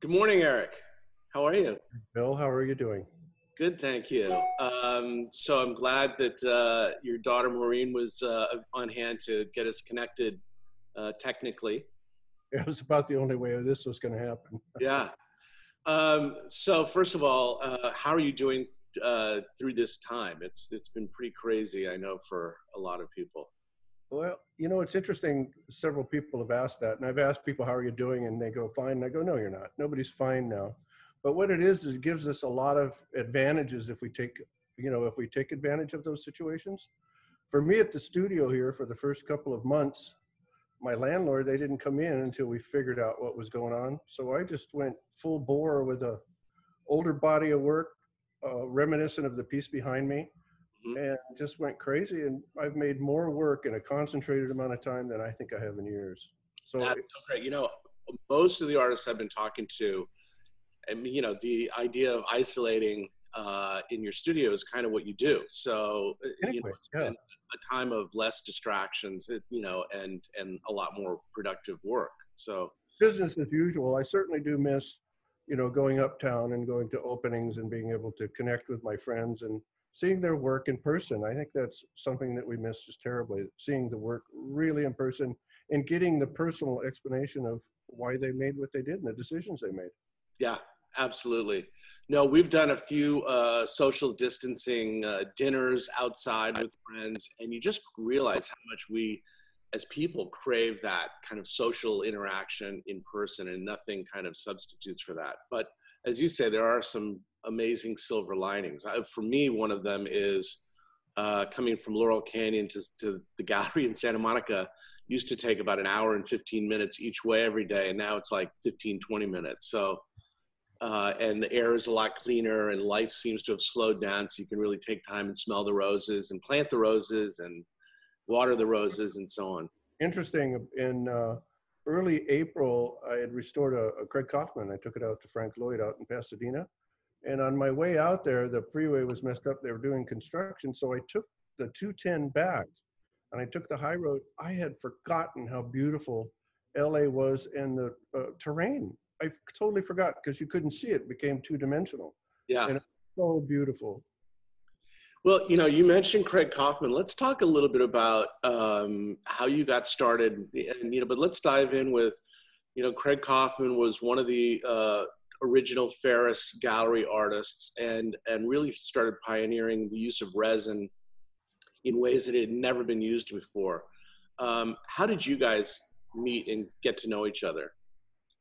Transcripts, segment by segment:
Good morning, Eric. How are you? Bill, how are you doing? Good, thank you. So I'm glad that your daughter Maureen was on hand to get us connected technically. It was about the only way this was going to happen. Yeah. So first of all, how are you doing through this time? It's been pretty crazy, I know, for a lot of people. Well, it's interesting. Several people have asked that, and I've asked people, how are you doing? And they go, fine. And I go, no, you're not. Nobody's fine now. But what it is it gives us a lot of advantages if we take advantage of those situations. For me at the studio here for the first couple of months, my landlord, they didn't come in until we figured out what was going on. So I just went full bore with a older body of work, reminiscent of the piece behind me, Mhm. and just went crazy. And I've made more work in a concentrated amount of time than I think I have in years. So That's so great. Most of the artists I've been talking to, I mean, the idea of isolating in your studio is kind of what you do. So, anyway, it's yeah, been a time of less distractions, and a lot more productive work. So, business as usual. I certainly do miss, going uptown and going to openings and being able to connect with my friends and seeing their work in person. I think that's something that we miss just terribly, seeing the work really in person and getting the personal explanation of why they made what they did and the decisions they made. yeah, absolutely. No, we've done a few social distancing dinners outside with friends, and you just realize how much we, as people, crave that kind of social interaction in person, and nothing kind of substitutes for that. But as you say, there are some amazing silver linings. For me, one of them is coming from Laurel Canyon to the gallery in Santa Monica used to take about an hour and 15 minutes each way every day, and now it's like 15, 20 minutes. So and the air is a lot cleaner, and life seems to have slowed down, so you can really take time and smell the roses and plant the roses and water the roses and so on. Interesting. In early April, I had restored a Craig Kaufman. I took it out to Frank Lloyd out in Pasadena. And on my way out there, the freeway was messed up. They were doing construction. So I took the 210 back and I took the high road. I had forgotten how beautiful LA was and the terrain. I totally forgot because you couldn't see it. It became two-dimensional. Yeah. And it's so beautiful. Well, you mentioned Craig Kaufman. Let's talk a little bit about how you got started, and but let's dive in with, Craig Kaufman was one of the original Ferris gallery artists, and really started pioneering the use of resin in ways that it had never been used before. How did you guys meet and get to know each other?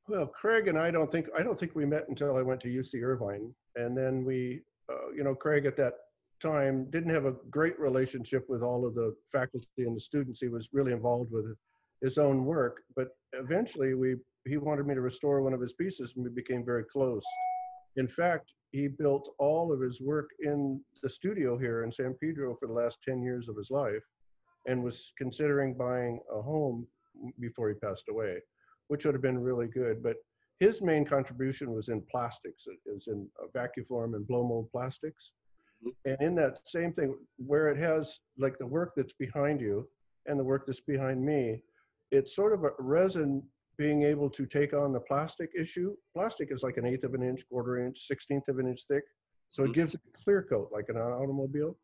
Well, Craig and I don't think we met until I went to UC Irvine, and then Craig at that time didn't have a great relationship with all of the faculty and the students. He was really involved with his own work, but eventually he wanted me to restore one of his pieces, and we became very close. In fact, he built all of his work in the studio here in San Pedro for the last 10 years of his life, and was considering buying a home before he passed away, which would have been really good. But his main contribution was in plastics. It was in vacuform and blow mold plastics. And in that same thing, where it has like the work that's behind you and the work that's behind me, it's sort of a resin being able to take on the plastic issue. Plastic is like an eighth of an inch, quarter inch, 16th of an inch thick. So it gives it a clear coat like an automobile.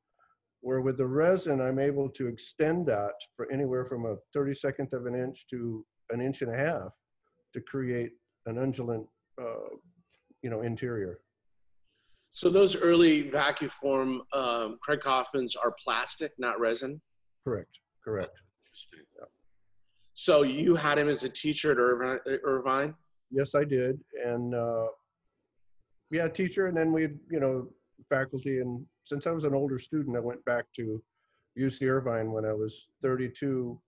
Where with the resin, I'm able to extend that for anywhere from a 32nd of an inch to an inch and a half to create an undulant, interior. So those early vacuform Craig Kaufmans are plastic, not resin? Correct, correct. Interesting. Yeah. So you had him as a teacher at Irvine? Yes, I did. And yeah, teacher, and then we, faculty. And since I was an older student, I went back to UC Irvine when I was 32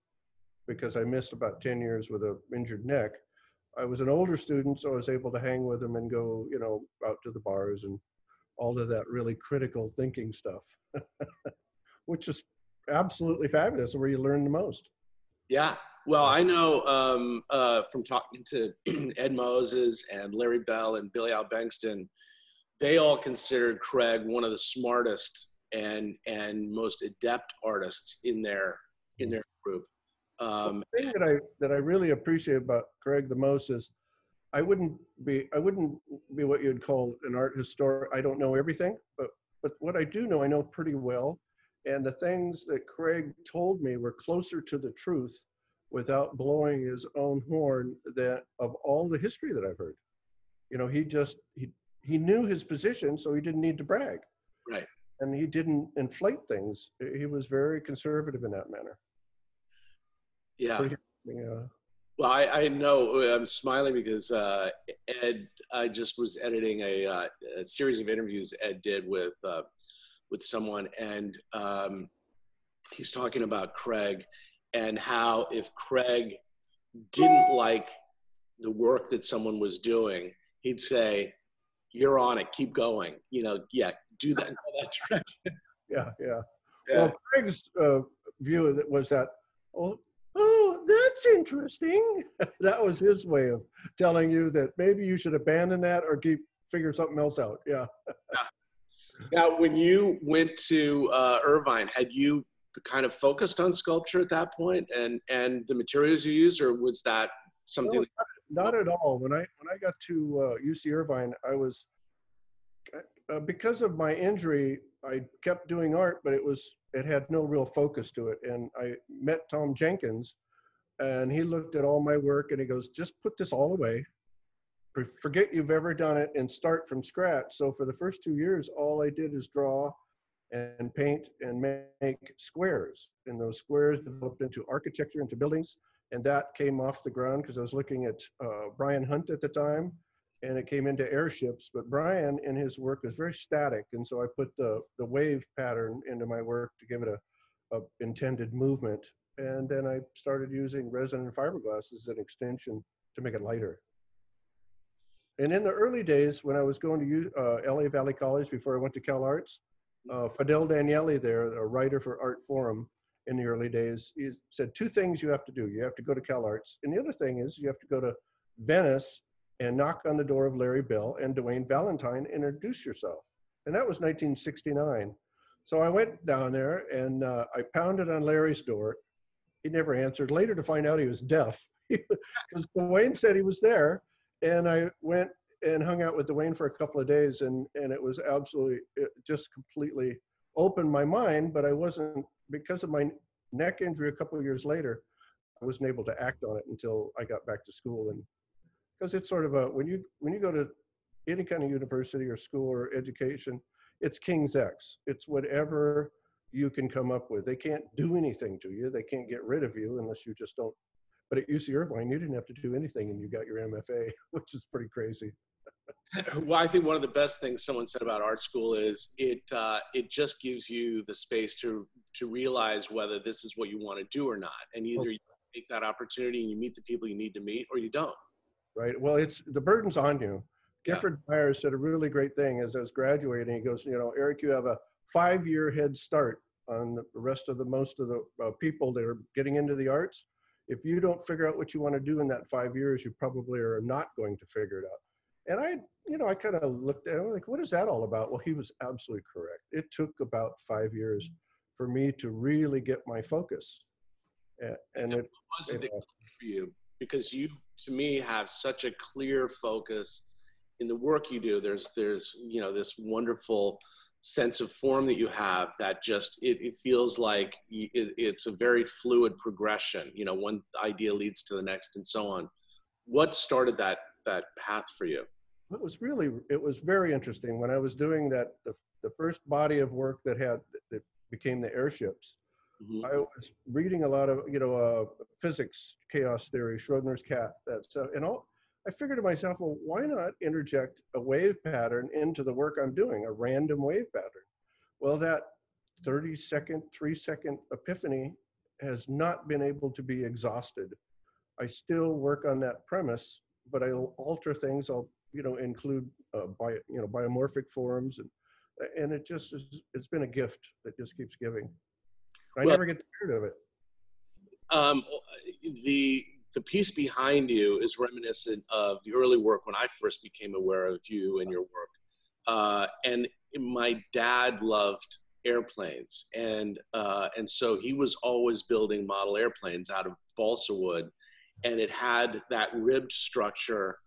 because I missed about 10 years with an injured neck. I was an older student, so I was able to hang with him and go, out to the bars and all of that really critical thinking stuff, which is absolutely fabulous, where you learn the most. Yeah. Well, I know from talking to Ed Moses and Larry Bell and Billy Al Bengston, they all considered Craig one of the smartest and most adept artists in their group. The thing that I really appreciate about Craig the most is I wouldn't be what you'd call an art historian. I don't know everything, but what I do know, I know pretty well. And the things that Craig told me were closer to the truth without blowing his own horn that of all the history that I've heard. You know, he knew his position, so he didn't need to brag. Right. And he didn't inflate things. He was very conservative in that manner. Yeah. Pretty, yeah. Well, I know I'm smiling because Ed, I just was editing a series of interviews Ed did with someone, and he's talking about Craig and how if Craig didn't like the work that someone was doing, he'd say, "You're on it. Keep going. You know, yeah, do that. Go that direction." Yeah, yeah. Yeah. Well, Craig's view of it was that, oh, oh, that's interesting. That was his way of telling you that maybe you should abandon that or figure something else out. Yeah. Now, when you went to Irvine, had you kind of focused on sculpture at that point and the materials you used, or was that something? No, not at all. When I got to UC Irvine, I was because of my injury, I kept doing art, but it had no real focus to it. And I met Tom Jenkins, and he looked at all my work and he goes, "Just put this all away. Forget you've ever done it and start from scratch." So for the first 2 years, all I did is draw and paint and make squares. And those squares developed into architecture, into buildings. And that came off the ground because I was looking at Brian Hunt at the time, and it came into airships. But Brian, in his work, was very static. And so I put the wave pattern into my work to give it a intended movement. And then I started using resin and fiberglass as an extension to make it lighter. And in the early days, when I was going to LA Valley College before I went to Cal Arts, Fidel Daniele there, a writer for Art Forum in the early days, he said two things you have to do. You have to go to Cal Arts, and the other thing is you have to go to Venice and knock on the door of Larry Bell and Dwayne Valentine and introduce yourself. And that was 1969. So I went down there and I pounded on Larry's door. He never answered. Later to find out he was deaf because Dwayne said he was there. And I went and hung out with Dwayne for a couple of days, and it was absolutely, it just completely opened my mind. But I wasn't, because of my neck injury a couple of years later, I wasn't able to act on it until I got back to school. And because it's sort of a, when you go to any kind of university or school or education, it's King's X. It's whatever you can come up with. They can't do anything to you. They can't get rid of you unless you just don't. But at UC Irvine, you didn't have to do anything and you got your MFA, which is pretty crazy. Well, I think one of the best things someone said about art school is it just gives you the space to realize whether this is what you want to do or not. And either you take that opportunity and you meet the people you need to meet, or you don't. Right. Well, it's the burden's on you. Yeah. Gifford Myers said a really great thing as I was graduating. He goes, you know, Eric, you have a 5-year head start on the rest of most of the people that are getting into the arts. If you don't figure out what you want to do in that 5 years, you probably are not going to figure it out. And I kind of looked at it, like, what is that all about? Well, he was absolutely correct. It took about 5 years for me to really get my focus. And it wasn't it for you? Because you, to me, have such a clear focus in the work you do. There's you know, this wonderful sense of form that you have that just it feels like it's a very fluid progression. You know, one idea leads to the next and so on. What started that path for you? It was very interesting when I was doing that, the first body of work that became the airships. Mm-hmm. I was reading a lot of, you know, physics, chaos theory, Schrodinger's cat, that stuff. And I figured to myself, well, why not interject a wave pattern into the work I'm doing, a random wave pattern? Well, that 30-second, 3-second epiphany has not been able to be exhausted. I still work on that premise, but I'll alter things. I'll, you know, include biomorphic forms, and it just is, it's been a gift that just keeps giving. I never get tired of it. The piece behind you is reminiscent of the early work when I first became aware of you and your work. And my dad loved airplanes, and so he was always building model airplanes out of balsa wood, and it had that ribbed structure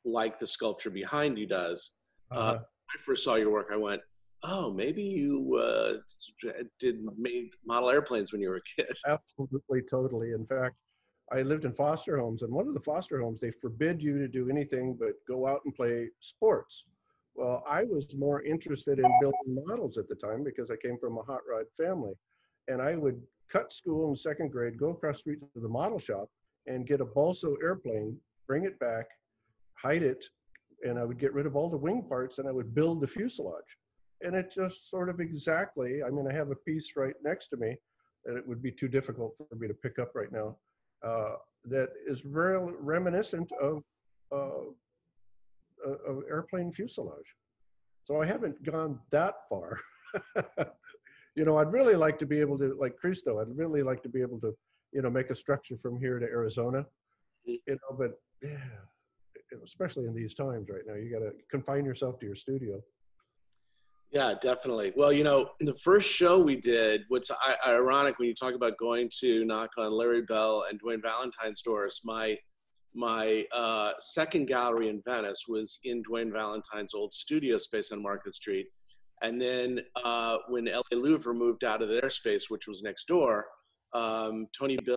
like the sculpture behind you does. Uh-huh. When I first saw your work, I went, "Oh, maybe you did made model airplanes when you were a kid." Absolutely, totally. In fact, I lived in foster homes, and one of the foster homes, they forbid you to do anything but go out and play sports. Well, I was more interested in building models at the time because I came from a hot rod family. And I would cut school in second grade, go across the street to the model shop and get a balsa airplane, bring it back, hide it, and I would get rid of all the wing parts and I would build the fuselage. And it just sort of exactly, I mean, I have a piece right next to me that it would be too difficult for me to pick up right now, that is very reminiscent uh, of airplane fuselage. So I haven't gone that far. You know, I'd really like to be able to, like Cristo, I'd really like to be able to, you know, make a structure from here to Arizona, you know, but yeah, especially in these times right now, you got to confine yourself to your studio. Yeah, definitely. Well, you know, the first show we did, what's ironic when you talk about going to knock on Larry Bell and Dwayne Valentine's doors, my second gallery in Venice was in Dwayne Valentine's old studio space on Market Street. And then when LA Louvre moved out of their space, which was next door, Tony Bill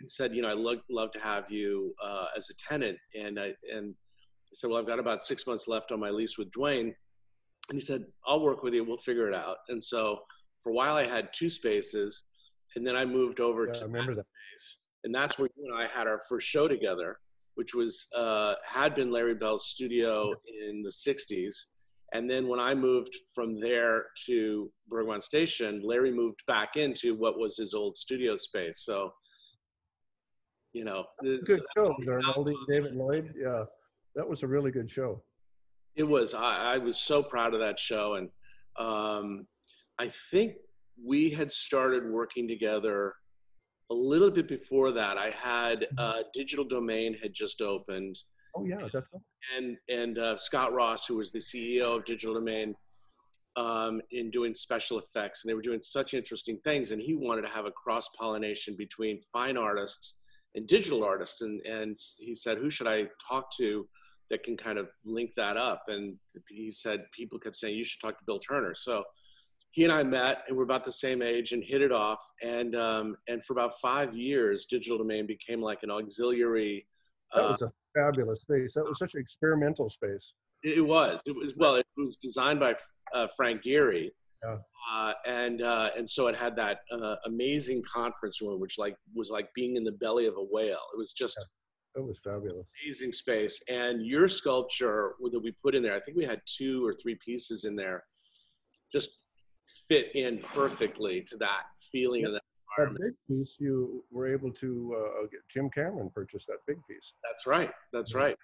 said, you know, I'd love to have you as a tenant. And I said, well, I've got about 6 months left on my lease with Dwayne. And he said, I'll work with you. We'll figure it out. And so for a while I had two spaces, and then I moved over Yeah, to I remember that that. space. And that's where you and I had our first show together, which was, had been Larry Bell's studio in the 60s. And then when I moved from there to Bergman Station, Larry moved back into what was his old studio space. So, you know, Good show, Arnoldi, David Lloyd. Yeah, that was a really good show. it was, I was so proud of that show. And I think we had started working together a little bit before that. I had Digital Domain had just opened. Oh yeah, that's right. And Scott Ross, who was the CEO of Digital Domain, in doing special effects, and they were doing such interesting things. And he wanted to have a cross pollination between fine artists and digital artists. And he said, who should I talk to that can kind of link that up? And he said, people kept saying, you should talk to Bill Turner. So he and I met, and we're about the same age, and hit it off. And for about 5 years, Digital Domain became like an auxiliary. That was a fabulous space. That was such an experimental space. It was. Well, it was designed by Frank Gehry, Yeah. And so it had that amazing conference room, which was like being in the belly of a whale. It was just It was fabulous. amazing space. And your sculpture that we put in there, I think we had 2 or 3 pieces in there, just fit in perfectly to that feeling of that That environment. big piece, you were able to get Jim Cameron purchased that big piece. That's right. That's right.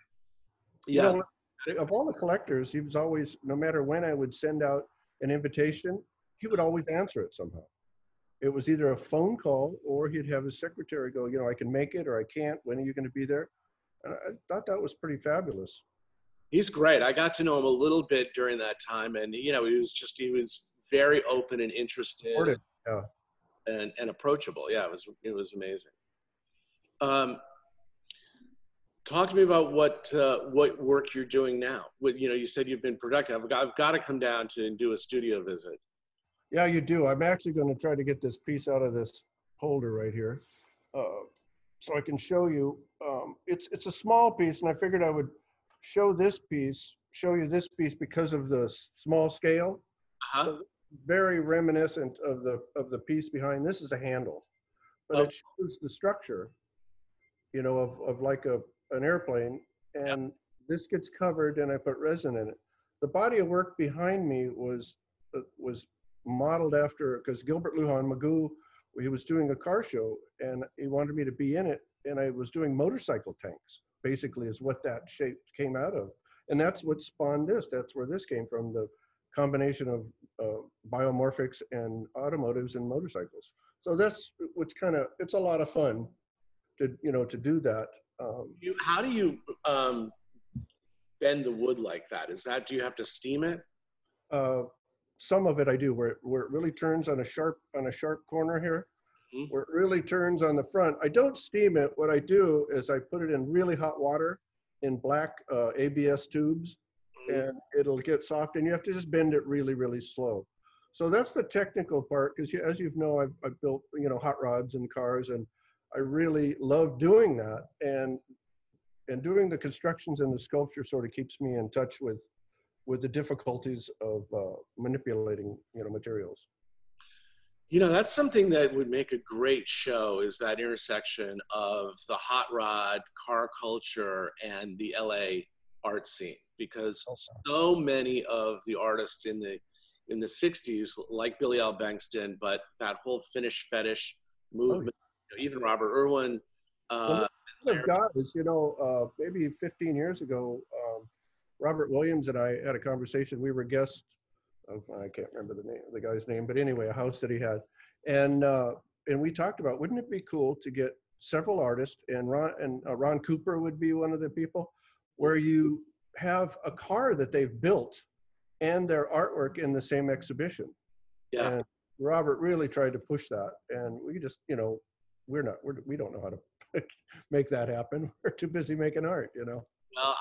You Yeah. know, of all the collectors, he was always, no matter when I would send out an invitation, he would always answer it somehow. It was either a phone call or he'd have his secretary go, you know, I can make it or I can't. When are you going to be there? And I thought that was pretty fabulous. He's great. I got to know him a little bit during that time, and you know, he was very open and interested Yeah. and approachable. Yeah, it was amazing. Talk to me about what work you're doing now. You know, you said you've been productive. I've got to come down to do a studio visit. Yeah, you do. I'm actually going to try to get this piece out of this holder right here, so I can show you. It's a small piece, and I figured I would show you this piece because of the small scale. Uh-huh. So very reminiscent of the piece behind. This is a handle, but Oh. it shows the structure, you know, of like an airplane, and this gets covered, and I put resin in it. The body of work behind me was modeled after, because Gilbert Lujan Magoo, he was doing a car show, and he wanted me to be in it, and I was doing motorcycle tanks, basically, is what that shape came out of. And that's what spawned this. That's where this came from, the combination of biomorphics and automotives and motorcycles. So that's what's kind of, it's a lot of fun to, you know, to do that. How do you bend the wood like that? Do you have to steam it? Some of it I do, where it really turns on a sharp corner here, Mm-hmm. where it really turns on the front. I don't steam it. What I do is I put it in really hot water, in black ABS tubes, and it'll get soft, and you have to just bend it really, really slow. So that's the technical part, because as you know, I've built, you know, hot rods and cars, and I really love doing that. And doing the constructions and the sculpture sort of keeps me in touch with the difficulties of manipulating, you know, materials. You know, that's something that would make a great show, is that intersection of the hot rod, car culture, and the LA art scene. Because so many of the artists in the 60s, like Billy Al Bankston, but that whole Finnish fetish movement, you know, even Robert Irwin. Well, of guys, you know, maybe 15 years ago, Robert Williams and I had a conversation. We were guests of, I can't remember the guy's name, but anyway, a house that he had, and we talked about, wouldn't it be cool to get several artists, and Ron Cooper would be one of the people, where you have a car that they've built and their artwork in the same exhibition. Yeah. And Robert really tried to push that, and we just, you know, we don't know how to make that happen. We're too busy making art, you know. Well,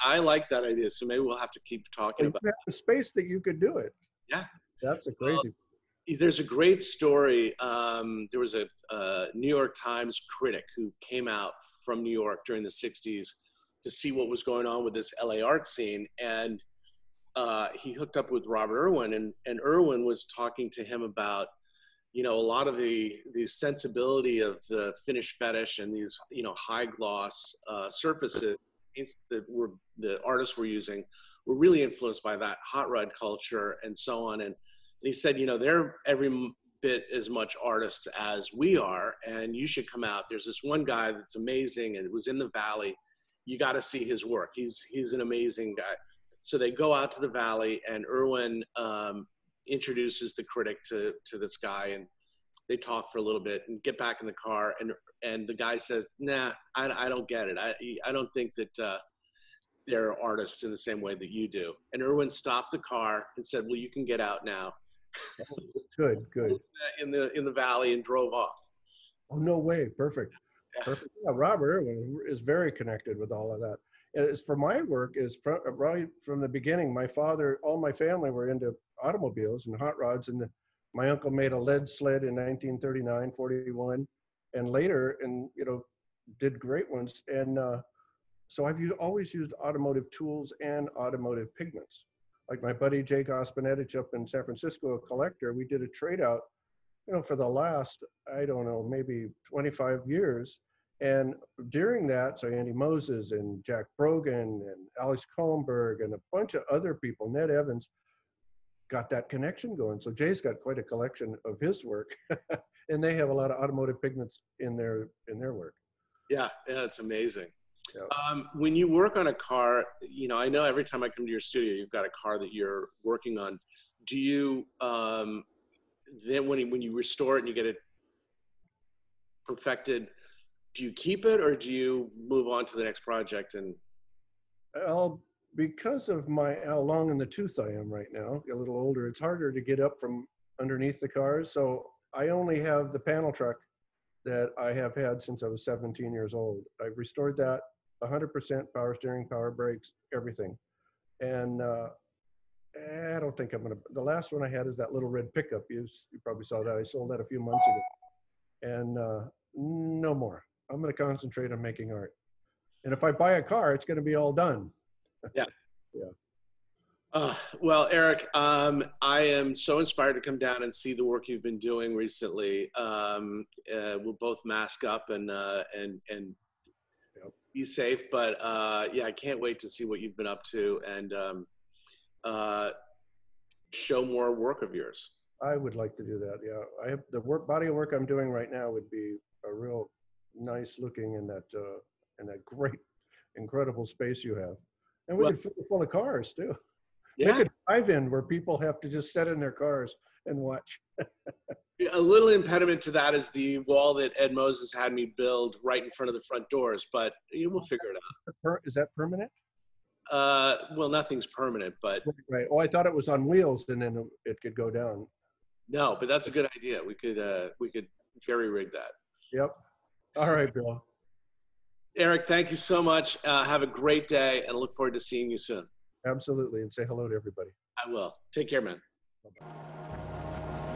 I like that idea, so maybe we'll have to keep talking about the space that you could do it. Yeah, that's a crazy. There's a great story. There was a New York Times critic who came out from New York during the 60s to see what was going on with this LA art scene, and he hooked up with Robert Irwin, and Irwin was talking to him about, you know, a lot of the sensibility of the Finnish fetish and these, you know, high gloss surfaces that the artists were using were really influenced by that hot rod culture and so on. And he said, you know, they're every bit as much artists as we are, and you should come out. There's this one guy that's amazing, and it was in the Valley. You got to see his work. He's an amazing guy. So they go out to the Valley, and Irwin introduces the critic to this guy, and they talk for a little bit and get back in the car, and the guy says, nah, I don't get it. I don't think that they're artists in the same way that you do. And Irwin stopped the car and said, well, you can get out now. Good. in the Valley, and drove off. Oh, no way. Perfect. Yeah. Perfect. Yeah, Robert Irwin is very connected with all of that. As for my work, is right from the beginning, my father, all my family were into automobiles and hot rods, and my uncle made a lead sled in 1939, 41, and later, and, you know, did great ones. And so I've always used automotive tools and automotive pigments. Like my buddy Jay Gospinetich up in San Francisco, a collector, we did a trade out, you know, for the last, I don't know, maybe 25 years. And during that, so Andy Moses and Jack Brogan and Alex Kohlberg and a bunch of other people, Ned Evans, got that connection going. So Jay's got quite a collection of his work, and they have a lot of automotive pigments in their work. Yeah, it's amazing. Yeah. When you work on a car, you know, I know every time I come to your studio, you've got a car that you're working on. Do you then when you restore it and you get it perfected, do you keep it, or do you move on to the next project? And because of how long in the tooth I am right now, a little older, it's harder to get up from underneath the cars. So I only have the panel truck that I have had since I was 17 years old. I've restored that 100%, power steering, power brakes, everything. And I don't think I'm gonna, the last one I had is that little red pickup. You probably saw that. I sold that a few months ago. And no more. I'm gonna concentrate on making art. And if I buy a car, it's gonna be all done. Yeah. Yeah. Well, Eric, I am so inspired to come down and see the work you've been doing recently. We'll both mask up and be safe, but yeah, I can't wait to see what you've been up to and show more work of yours. I would like to do that. Yeah, I have the body of work I'm doing right now would be a real nice looking in that great, incredible space you have, and we could fill it full of cars too. Yeah. Make a drive-in where people have to just sit in their cars and watch. A little impediment to that is the wall that Ed Moses had me build right in front of the front doors, but we'll figure it out. Is that permanent? Well, nothing's permanent, but right. Oh, I thought it was on wheels, and then it could go down. No, but that's a good idea. We could jerry rig that. Yep. All right, Bill. Eric, thank you so much. Have a great day and look forward to seeing you soon. Absolutely. And say hello to everybody. I will. Take care, man. Bye-bye.